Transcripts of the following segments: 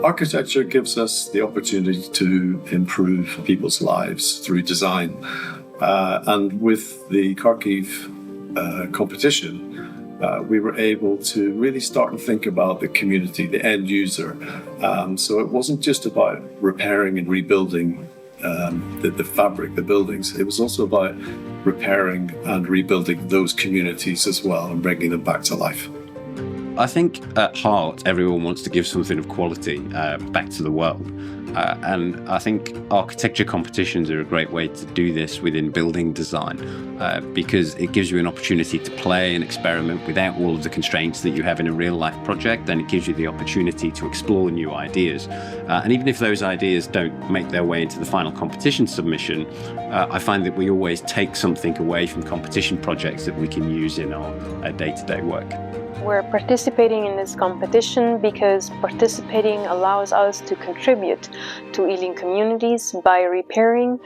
Architecture gives us the opportunity to improve people's lives through design. And with the Kharkiv competition, we were able to really start and think about the community, the end user. So it wasn't just about repairing and rebuilding the fabric, the buildings. It was also about repairing and rebuilding those communities as well and bringing them back to life. I think at heart, everyone wants to give something of quality back to the world. And I think architecture competitions are a great way to do this within building design because it gives you an opportunity to play and experiment without all of the constraints that you have in a real life project. And it gives you the opportunity to explore new ideas. And even if those ideas don't make their way into the final competition submission, I find that we always take something away from competition projects that we can use in our day-to-day work. We're participating in this competition because participating allows us to contribute to healing communities by repairing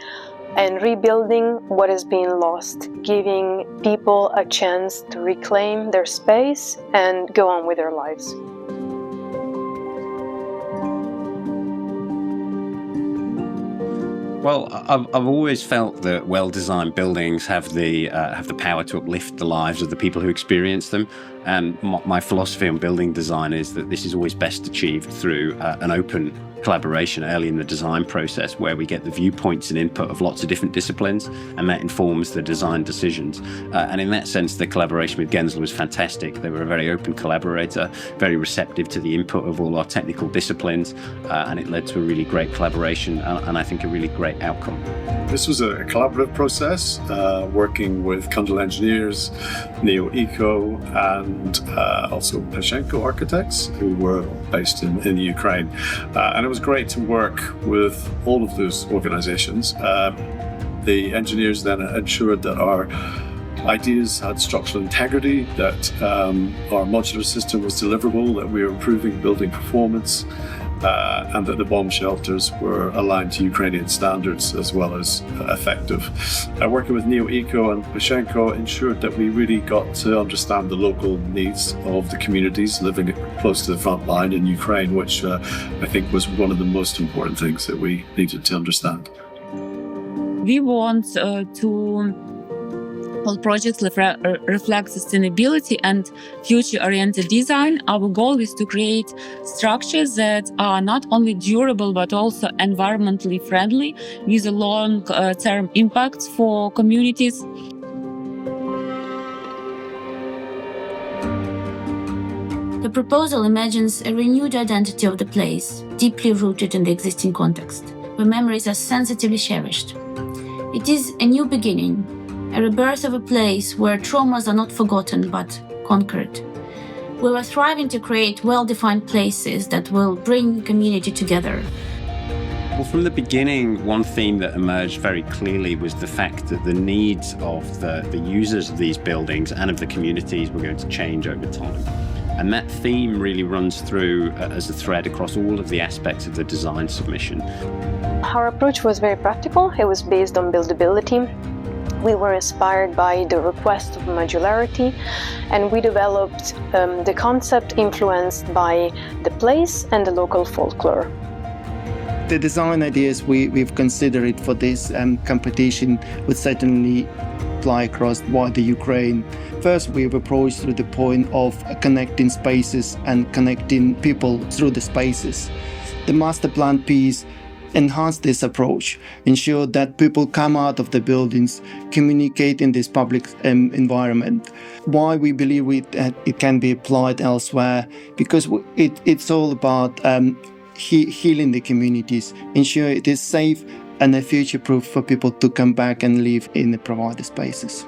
and rebuilding what has been lost, giving people a chance to reclaim their space and go on with their lives. Well, I've always felt that well-designed buildings have the power to uplift the lives of the people who experience them. And my philosophy on building design is that this is always best achieved through an open collaboration early in the design process, where we get the viewpoints and input of lots of different disciplines, and that informs the design decisions. And in that sense, the collaboration with Gensler was fantastic. They were a very open collaborator, very receptive to the input of all our technical disciplines, and it led to a really great collaboration and I think a really great outcome. This was a collaborative process, working with Cundall Engineers, Neo-Eco, and also Pashenko Architects, who were based in Ukraine. And it was great to work with all of those organizations. The engineers then ensured that our ideas had structural integrity, that our modular system was deliverable, that we were improving building performance, and that the bomb shelters were aligned to Ukrainian standards as well as effective. Working with Neo-Eco and Pashenko ensured that we really got to understand the local needs of the communities living close to the front line in Ukraine, which I think was one of the most important things that we needed to understand. We want to all projects reflect sustainability and future-oriented design. Our goal is to create structures that are not only durable but also environmentally friendly, with a long-term impact for communities. The proposal imagines a renewed identity of the place, deeply rooted in the existing context, where memories are sensitively cherished. It is a new beginning, a rebirth of a place where traumas are not forgotten but conquered. We were striving to create well-defined places that will bring community together. Well, from the beginning, one theme that emerged very clearly was the fact that the needs of the users of these buildings and of the communities were going to change over time. And that theme really runs through as a thread across all of the aspects of the design submission. Our approach was very practical. It was based on buildability. We were inspired by the request of modularity, and we developed the concept influenced by the place and the local folklore. The design ideas we've considered for this competition would certainly apply across wider Ukraine. First, we've approached through the point of connecting spaces and connecting people through the spaces. The master plan piece enhanced this approach, ensure that people come out of the buildings, communicate in this public environment. Why we believe it can be applied elsewhere? Because it's all about healing the communities, ensure it is safe and future-proof for people to come back and live in the provided spaces.